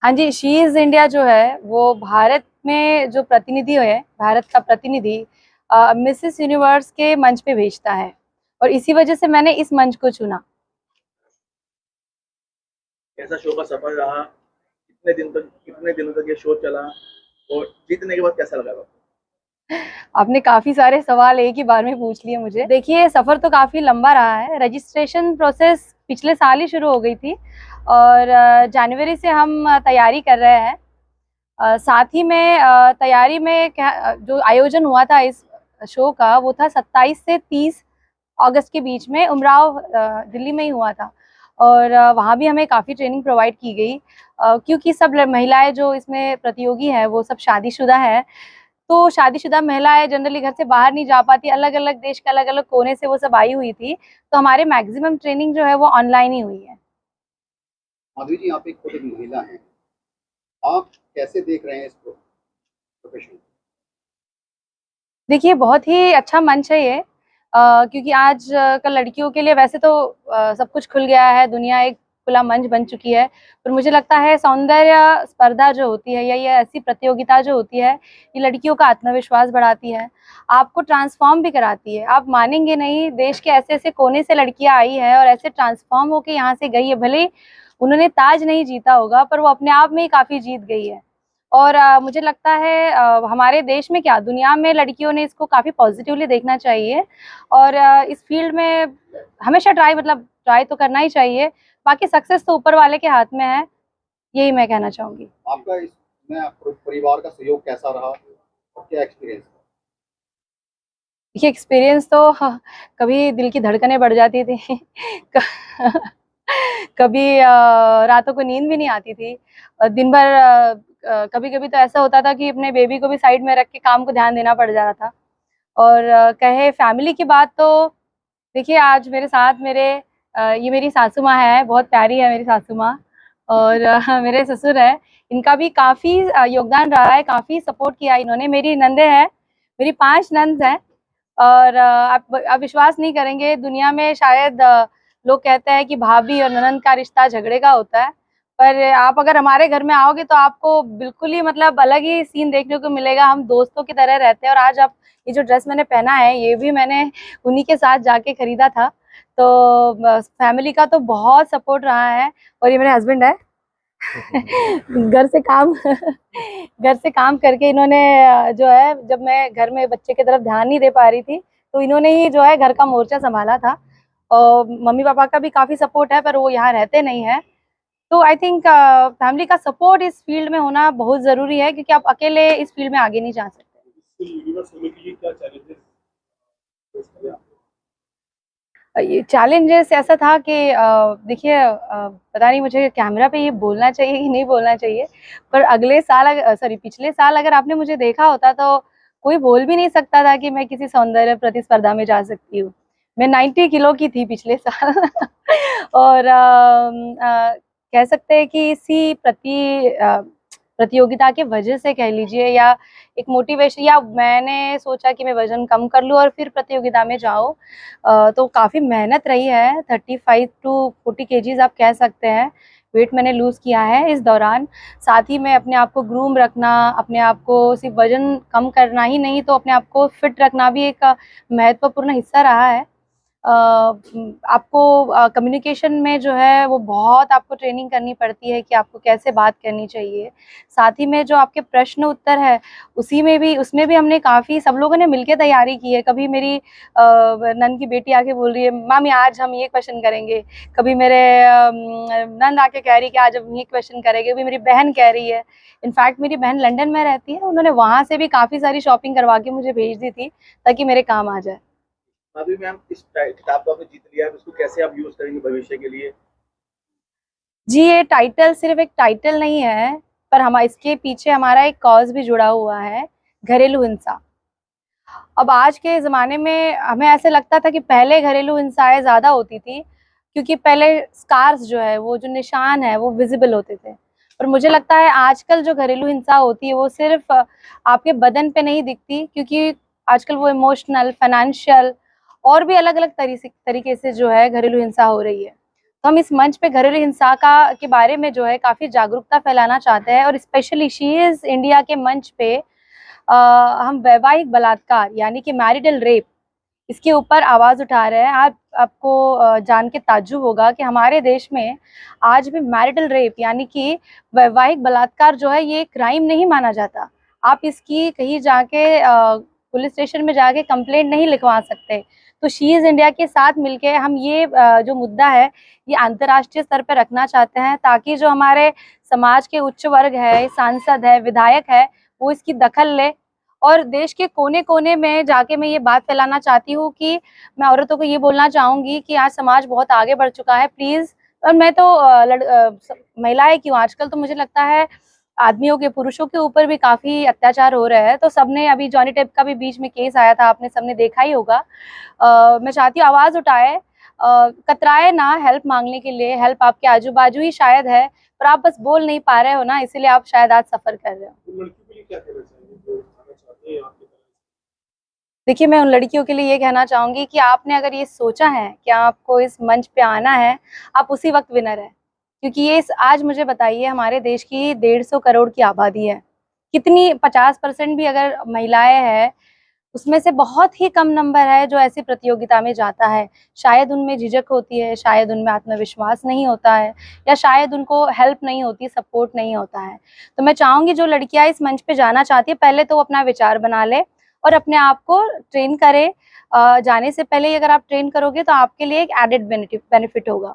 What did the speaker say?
हाँ जी, she is India जो है वो भारत में जो प्रतिनिधि है, भारत का प्रतिनिधि मिसेस यूनिवर्स के मंच पे भेजता है और इसी वजह से मैंने इस मंच को चुना। कैसा शो का सफर रहा? कितने दिनों तक ये शो चला और जीतने के बाद कैसा लगा आपको? आपने काफ़ी सारे सवाल एक ही बार में पूछ लिए मुझे। देखिए, सफ़र तो काफ़ी लंबा रहा है। रजिस्ट्रेशन प्रोसेस पिछले साल ही शुरू हो गई थी और जनवरी से हम तैयारी कर रहे हैं। साथ ही में तैयारी में जो आयोजन हुआ था इस शो का वो था 27 से 30 अगस्त के बीच में उमराव दिल्ली में ही हुआ था और वहाँ भी हमें काफ़ी ट्रेनिंग प्रोवाइड की गई क्योंकि सब महिलाएं जो इसमें प्रतियोगी हैं वो सब शादीशुदा है। तो शादीशुदा महिलाएं जनरली घर से बाहर नहीं जा पाती, अलग अलग देश के अलग अलग कोने से वो सब आई हुई थी, तो हमारे मैक्सिमम ट्रेनिंग जो है वो ऑनलाइन ही हुई है। माधवी जी, आप एक खुद एक महिला हैं, आप कैसे देख रहे हैं इस प्रोफेशन? देखिए, बहुत ही अच्छा मंच है ये क्योंकि आज कल लड़कियों के लिए वैसे तो सब कुछ खुल गया है, दुनिया एक खुला मंच बन चुकी है, पर मुझे लगता है सौंदर्य स्पर्धा जो होती है या ये ऐसी प्रतियोगिता जो होती है, ये लड़कियों का आत्मविश्वास बढ़ाती है, आपको ट्रांसफॉर्म भी कराती है। आप मानेंगे नहीं, देश के ऐसे-ऐसे कोने से लड़कियाँ आई हैं और ऐसे ट्रांसफॉर्म होके यहाँ से गई है, भले ही उन्होंने ताज नहीं जीता होगा, पर वो अपने आप में ही काफ़ी जीत गई है। और मुझे लगता है हमारे देश में क्या दुनिया में लड़कियों ने इसको काफ़ी पॉजिटिवली देखना चाहिए और इस फील्ड में हमेशा ट्राई तो करना ही चाहिए। बाकी सक्सेस तो ऊपर वाले के हाथ में है, यही मैं कहना चाहूँगी। आपका इसमें परिवार का सहयोग कैसा रहा और क्या एक्सपीरियंस था? देखिए, एक्सपीरियंस तो कभी दिल की धड़कनें बढ़ जाती थी कभी रातों को नींद भी नहीं आती थी। दिन भर कभी-कभी तो ऐसा होता था कि अपने बेबी को भी साइड में रख के काम को ध्यान देना पड़ जा रहा था। और कहे फैमिली की बात तो देखिए आज मेरे साथ ये मेरी सासू माँ है, बहुत प्यारी है मेरी सासू माँ और मेरे ससुर हैं, इनका भी काफ़ी योगदान रहा है, काफ़ी सपोर्ट किया इन्होंने। मेरी नंदें हैं, मेरी 5 नंद हैं और आप विश्वास नहीं करेंगे, दुनिया में शायद लोग कहते हैं कि भाभी और ननंद का रिश्ता झगड़े का होता है, पर आप अगर हमारे घर में आओगे तो आपको बिल्कुल ही मतलब अलग ही सीन देखने को मिलेगा। हम दोस्तों की तरह रहते हैं और आज आप ये जो ड्रेस मैंने पहना है, ये भी मैंने उन्हीं के साथ जाके खरीदा था। तो फैमिली का तो बहुत सपोर्ट रहा है और ये मेरे हस्बैंड है घर से काम घर से काम करके इन्होंने जो है जब मैं घर में बच्चे की तरफ ध्यान नहीं दे पा रही थी, तो इन्होंने ही जो है घर का मोर्चा संभाला था और मम्मी पापा का भी काफ़ी सपोर्ट है, पर वो यहाँ रहते नहीं है। तो आई थिंक फैमिली का सपोर्ट इस फील्ड में होना बहुत ज़रूरी है क्योंकि आप अकेले इस फील्ड में आगे नहीं जा सकते। ये चैलेंजेस ऐसा था कि देखिए पता नहीं मुझे कैमरा पे ये बोलना चाहिए कि नहीं बोलना चाहिए, पर पिछले साल अगर आपने मुझे देखा होता तो कोई बोल भी नहीं सकता था कि मैं किसी सौंदर्य प्रतिस्पर्धा में जा सकती हूँ। मैं 90 किलो की थी पिछले साल और कह सकते हैं कि प्रतियोगिता के वजह से कह लीजिए या एक मोटिवेशन या मैंने सोचा कि मैं वज़न कम कर लूँ और फिर प्रतियोगिता में जाऊँ। तो काफ़ी मेहनत रही है, 35 टू 40 केजीज़ आप कह सकते हैं, वेट मैंने लूज़ किया है इस दौरान। साथ ही में अपने आप को ग्रूम रखना, अपने आप को सिर्फ़ वज़न कम करना ही नहीं, तो अपने आप को फिट रखना भी एक महत्वपूर्ण हिस्सा रहा है। आपको कम्युनिकेशन में जो है वो बहुत आपको ट्रेनिंग करनी पड़ती है कि आपको कैसे बात करनी चाहिए। साथ ही में जो आपके प्रश्न उत्तर है उसमें भी हमने काफ़ी सब लोगों ने मिलके तैयारी की है। कभी मेरी नंद की बेटी आके बोल रही है मामी आज हम ये क्वेश्चन करेंगे, कभी मेरे नंद आके कह रही है कि आज हम ये क्वेश्चन करेंगे, कभी मेरी बहन कह रही है। इनफैक्ट मेरी बहन लंदन में रहती है, उन्होंने वहाँ से भी काफ़ी सारी शॉपिंग करवा के मुझे भेज दी थी ताकि मेरे काम आ जाए। अभी मैम इस किताब को आपने जीत लिया है, इसको कैसे आप यूज करेंगे भविष्य के लिए? जी, ये टाइटल सिर्फ़ एक टाइटल नहीं है, पर इसके पीछे हमारा एक कॉज़ भी जुड़ा हुआ है, घरेलू हिंसा। अब आज के ज़माने में हमें ऐसे लगता था कि पहले घरेलू हिंसाएँ ज़्यादा होती थी, क्योंकि पहले स्कार्स जो है, वो जो निशान है, वो विज़िबल होते थे। पर मुझे लगता है आजकल जो घरेलू हिंसा होती है, वो सिर्फ़ आपके बदन पे नहीं दिखती, क्योंकि आजकल वो इमोशनल, फ़ाइनेंशियल और भी अलग-अलग तरीके से जो है घरेलू हिंसा हो रही है। तो हम इस मंच पे घरेलू हिंसा के बारे में जो है काफ़ी जागरूकता फैलाना चाहते हैं, और स्पेशली शी इज़ इंडिया के मंच पे हम वैवाहिक बलात्कार यानी कि मैरिटल रेप, इसके ऊपर आवाज़ उठा रहे हैं। आपको जान के ताज्जुब होगा कि हमारे देश में आज भी मैरिटल रेप यानी कि वैवाहिक बलात्कार जो है ये क्राइम नहीं माना जाता। आप इसकी कहीं जाके पुलिस स्टेशन में जाके कंप्लेंट नहीं लिखवा सकते। तो शी इज़ इंडिया के साथ मिलके हम ये जो मुद्दा है ये अंतर्राष्ट्रीय स्तर पर रखना चाहते हैं, ताकि जो हमारे समाज के उच्च वर्ग है, सांसद है, विधायक है, वो इसकी दखल ले। और देश के कोने कोने में जाके मैं ये बात फैलाना चाहती हूँ कि मैं औरतों को ये बोलना चाहूँगी कि आज समाज बहुत आगे बढ़ चुका है, प्लीज़। और मैं तो महिलाएं क्यों, आजकल तो मुझे लगता है आदमियों के, पुरुषों के ऊपर भी काफ़ी अत्याचार हो रहे हैं। तो सबने, अभी जॉनी डेप का भी बीच में केस आया था, आपने सबने देखा ही होगा। मैं चाहती हूँ आवाज़ उठाए, कतराए ना हेल्प मांगने के लिए। हेल्प आपके आजू बाजू ही शायद है, पर आप बस बोल नहीं पा रहे हो ना, इसीलिए आप शायद आज सफ़र कर रहे हो। देखिए, मैं उन लड़कियों के लिए ये कहना चाहूँगी कि आपने अगर ये सोचा है कि आपको इस मंच पे आना है, आप उसी वक्त विनर है। क्योंकि ये आज मुझे बताइए, हमारे देश की 150 करोड़ की आबादी है, कितनी 50% भी अगर महिलाएं हैं, उसमें से बहुत ही कम नंबर है जो ऐसी प्रतियोगिता में जाता है। शायद उनमें झिझक होती है, शायद उनमें आत्मविश्वास नहीं होता है, या शायद उनको हेल्प नहीं होती, सपोर्ट नहीं होता है। तो मैं चाहूँगी जो लड़कियां इस मंच पे जाना चाहती है, पहले तो वो अपना विचार बना ले और अपने आप को ट्रेन करे। जाने से पहले अगर आप ट्रेन करोगे तो आपके लिए एक एडेड बेनिफिट होगा।